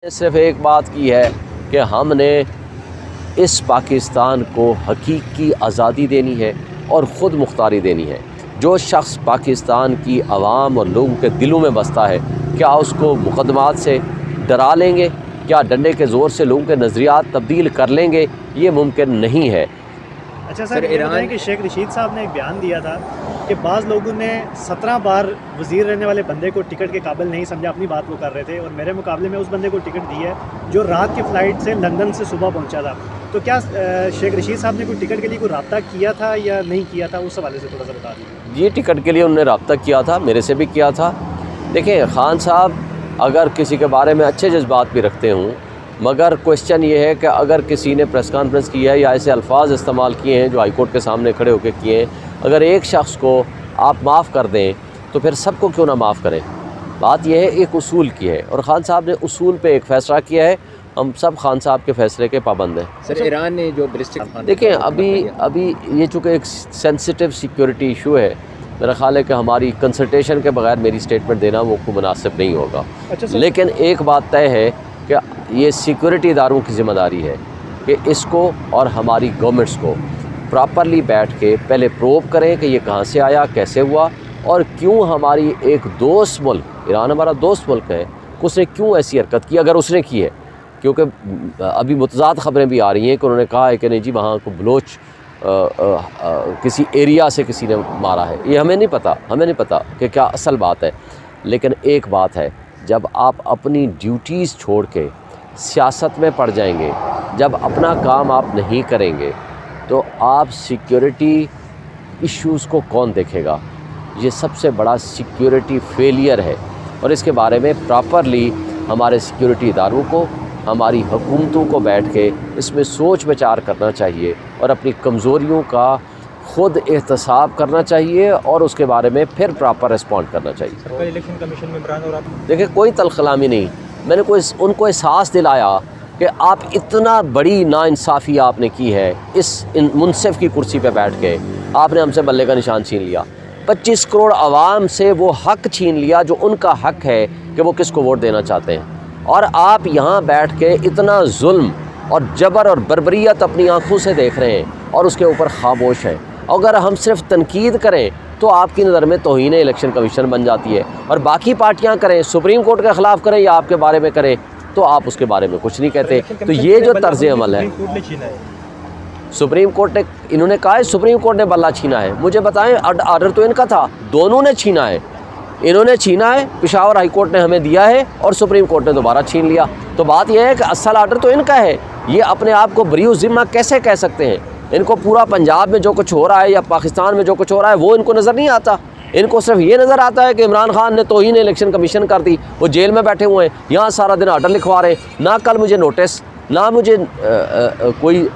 सिर्फ एक बात की है कि हमने इस पाकिस्तान को हकीकी आज़ादी देनी है और ख़ुद मुख्तारी देनी है। जो शख्स पाकिस्तान की आवाम और लोगों के दिलों में बसता है, क्या उसको मुकदमात से डरा लेंगे? क्या डंडे के ज़ोर से लोगों के नज़रियात तब्दील कर लेंगे? ये मुमकिन नहीं है। अच्छा सर, ईरान के शेख रशीद साहब ने एक बयान दिया था कि बाज़ लोगों ने 17 बार वज़ीर रहने वाले बंदे को टिकट के काबिल नहीं समझा, अपनी बात वो कर रहे थे, और मेरे मुकाबले में उस बंदे को टिकट दी है जो रात की फ़्लाइट से लंदन से सुबह पहुंचा था। तो क्या शेख रशीद साहब ने कोई टिकट के लिए कोई रब्ता किया था या नहीं किया था, उस हवाले से थोड़ा सा बता दीजिए। ये टिकट के लिए उन्होंने रब्ता किया था, मेरे से भी किया था। देखिए, ख़ान साहब अगर किसी के बारे में अच्छे जज्बात भी रखते हों, मगर क्वेश्चन ये है कि अगर किसी ने प्रेस कॉन्फ्रेंस की है या ऐसे अल्फाज इस्तेमाल किए हैं जो हाई कोर्ट के सामने खड़े होकर किए हैं, अगर एक शख्स को आप माफ़ कर दें तो फिर सबको क्यों ना माफ़ करें। बात यह है एक उसूल की है, और ख़ान साहब ने उसूल पे एक फ़ैसला किया है। हम सब ख़ान साहब के फ़ैसले के पाबंद हैं। सर, ईरान ने जो बैलिस्टिक देखें, अभी ये चूँकि एक सेंसिटिव सिक्योरिटी इशू है, मेरा ख़्याल है कि हमारी कंसल्टेशन के बगैर मेरी स्टेटमेंट देना वो को मुनासिब नहीं होगा। लेकिन एक बात तय है कि ये सिक्योरिटी इदारों की ज़िम्मेदारी है कि इसको और हमारी गवर्नमेंट्स को प्रॉपरली बैठ के पहले प्रोब करें कि ये कहाँ से आया, कैसे हुआ, और क्यों हमारी एक दोस्त मुल्क, ईरान हमारा दोस्त मुल्क है, उसने क्यों ऐसी हरकत की, अगर उसने की है। क्योंकि अभी मुतज़ाद ख़बरें भी आ रही हैं कि उन्होंने कहा है कि नहीं जी, वहाँ को बलोच किसी एरिया से किसी ने मारा है। ये हमें नहीं पता कि क्या असल बात है। लेकिन एक बात है, जब आप अपनी ड्यूटीज़ छोड़ के सियासत में पड़ जाएंगे, जब अपना काम आप नहीं करेंगे, तो आप सिक्योरिटी इश्यूज़ को कौन देखेगा? ये सबसे बड़ा सिक्योरिटी फेलियर है, और इसके बारे में प्रॉपरली हमारे सिक्योरिटी इदारों को, हमारी हुकूमतों को बैठ के इसमें सोच विचार करना चाहिए और अपनी कमज़ोरियों का ख़ुद एहतसाब करना चाहिए और उसके बारे में फिर प्रॉपर रिस्पॉन्ड करना चाहिए। सरकारी इलेक्शन कमीशन में इमरान और आप देखिए, कोई तलखलामी नहीं, मैंने उनको एहसास दिलाया कि आप इतना बड़ी नाइंसाफ़ी आपने की है, इस मुनसिफ की कुर्सी पे बैठ के आपने हमसे बल्ले का निशान छीन लिया। 25 करोड़ आवाम से वो हक़ छीन लिया जो उनका हक़ है कि वो किसको वोट देना चाहते हैं, और आप यहाँ बैठ के इतना जुल्म और जबर और बर्बरियत अपनी आँखों से देख रहे हैं और उसके ऊपर खामोश हैं। अगर हम सिर्फ तनकीद करें तो आपकी नज़र में तौहीन इलेक्शन कमीशन बन जाती है, और बाकी पार्टियाँ करें, सुप्रीम कोर्ट के ख़िलाफ़ करें या आपके बारे में करें, तो आप उसके बारे में कुछ नहीं कहते। तो ये जो तर्ज़ अमल है, सुप्रीम कोर्ट ने, इन्होंने कहा है सुप्रीम कोर्ट ने बल्ला छीना है। मुझे बताएं, आर्डर तो इनका था, दोनों ने छीना है। इन्होंने छीना है, पेशावर हाई कोर्ट ने हमें दिया है, और सुप्रीम कोर्ट ने दोबारा छीन लिया। तो बात यह है कि असल आर्डर तो इनका है। ये अपने आप को बरीउ ज़िम्मा कैसे कह सकते हैं? इनको पूरा पंजाब में जो कुछ हो रहा है या पाकिस्तान में जो कुछ हो रहा है वो इनको नज़र नहीं आता। इनको सिर्फ ये नज़र आता है कि इमरान खान ने तौहीन इलेक्शन कमीशन कर दी, वो जेल में बैठे हुए हैं, यहाँ सारा दिन आर्डर लिखवा रहे, ना कल मुझे नोटिस, ना मुझे कोई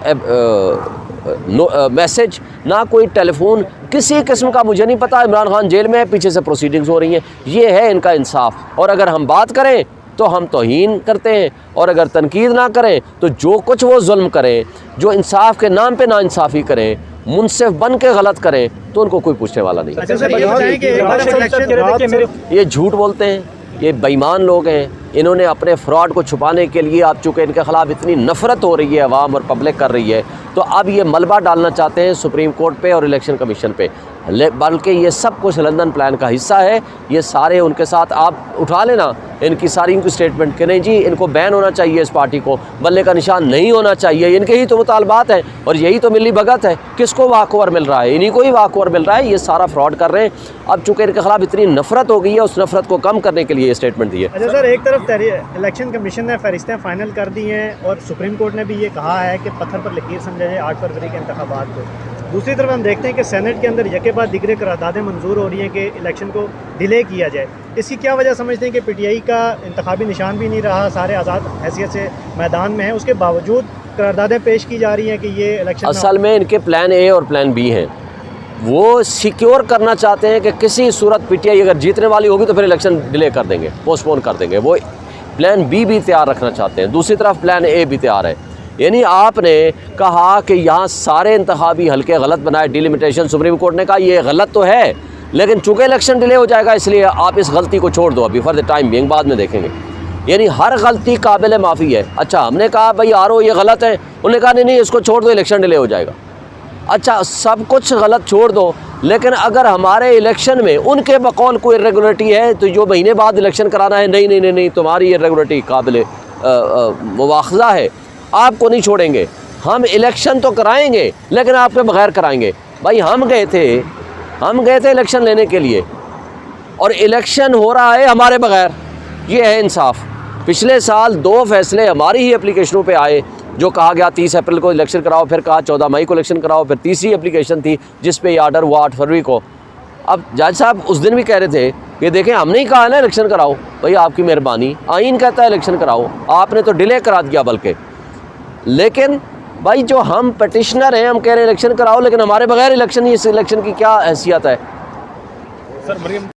मैसेज, ना कोई टेलीफोन, किसी किस्म का मुझे नहीं पता। इमरान खान जेल में है, पीछे से प्रोसीडिंग्स हो रही हैं। ये है इनका इंसाफ। और अगर हम बात करें तो हम तौहीन करते हैं, और अगर तनकीद ना करें तो जो कुछ वो जुल्म करें, जो इंसाफ के नाम पे नाइंसाफ़ी करें, मुनसिफ बन के गलत करें, तो उनको कोई पूछने वाला नहीं। ये झूठ बोलते हैं, ये बेईमान लोग हैं। इन्होंने अपने फ्रॉड को छुपाने के लिए, आप चूँकि इनके ख़िलाफ़ इतनी नफ़रत हो रही है अवाम और पब्लिक कर रही है, तो अब ये मलबा डालना चाहते हैं सुप्रीम कोर्ट पे और इलेक्शन कमीशन पे। बल्कि ये सब कुछ लंदन प्लान का हिस्सा है। ये सारे उनके साथ आप उठा लेना इनकी सारी स्टेटमेंट कि नहीं जी, इनको बैन होना चाहिए, इस पार्टी को बल्ले का निशान नहीं होना चाहिए। इनके ही तो मुतालबात हैं, और यही तो मिली भगत है। किसको वाकओवर मिल रहा है? इन्हीं को ही वाकओवर मिल रहा है। ये सारा फ्रॉड कर रहे हैं। अब चूँकि इनके खिलाफ इतनी नफरत हो गई है, उस नफरत को कम करने के लिए ये स्टेटमेंट दी है। अच्छा सर, एक तरफ इलेक्शन कमीशन ने फहरिस्तें फाइनल कर दी हैं, और सुप्रीम कोर्ट ने भी ये कहा है कि पत्थर पर लकीर समझा जाए 8 फरवरी के इंतखाबात को। दूसरी तरफ हम देखते हैं कि सेनेट के अंदर यके बाद दिगरे करारदादें मंजूर हो रही हैं कि इलेक्शन को डिले किया जाए। इसकी क्या वजह समझते हैं कि पीटीआई का इंतखाबी निशान भी नहीं रहा, सारे आज़ाद हैसियत से मैदान में हैं, उसके बावजूद करारदादें पेश की जा रही हैं कि ये इलेक्शन, असल में इनके प्लान ए और प्लान बी हैं। वो सिक्योर करना चाहते हैं कि किसी सूरत पीटीआई अगर जीतने वाली होगी तो फिर इलेक्शन डिले कर देंगे, पोस्टपोन कर देंगे। वो प्लान बी भी तैयार रखना चाहते हैं, दूसरी तरफ प्लान ए भी तैयार है। यानी आपने कहा कि यहाँ सारे इंतखाबी हल्के गलत बनाए, डिलिमिटेशन, सुप्रीम कोर्ट ने कहा ये गलत तो है, लेकिन चूँकि इलेक्शन डिले हो जाएगा इसलिए आप इस गलती को छोड़ दो अभी फॉर द टाइम बीइंग, बाद में देखेंगे। यानी हर गलती काबिल माफ़ी है। अच्छा, हमने कहा भाई RO ये गलत है, उन्होंने कहा नहीं इसको छोड़ दो, इलेक्शन डिले हो जाएगा। अच्छा, सब कुछ गलत छोड़ दो, लेकिन अगर हमारे इलेक्शन में उनके बकौल कोई इरेगुलरिटी है तो जो महीने बाद इलेक्शन कराना है, नहीं नहीं नहीं नहीं तुम्हारी इरेगुलरिटी काबिल मुआखज़ा है, आपको नहीं छोड़ेंगे, हम इलेक्शन तो कराएंगे लेकिन आपके बगैर कराएंगे। भाई हम गए थे इलेक्शन लेने के लिए और इलेक्शन हो रहा है हमारे बगैर, ये है इंसाफ। पिछले साल 2 फैसले हमारी ही एप्लीकेशनों पे आए, जो कहा गया 30 अप्रैल को इलेक्शन कराओ, फिर कहा 14 मई को इलेक्शन कराओ, फिर तीसरी एप्लीकेशन थी जिस पे ये आर्डर हुआ 8 फरवरी को। अब जज साहब उस दिन भी कह रहे थे कि देखें हमने ही कहा ना इलेक्शन कराओ, भाई आपकी मेहरबानी, आइन कहता है इलेक्शन कराओ, आपने तो डिले करा दिया बल्कि। लेकिन भाई जो हम पटिशनर हैं, हम कह रहे हैं इलेक्शन कराओ, लेकिन हमारे बगैर इलेक्शन, इस इलेक्शन की क्या हैसियत है? सर मरियम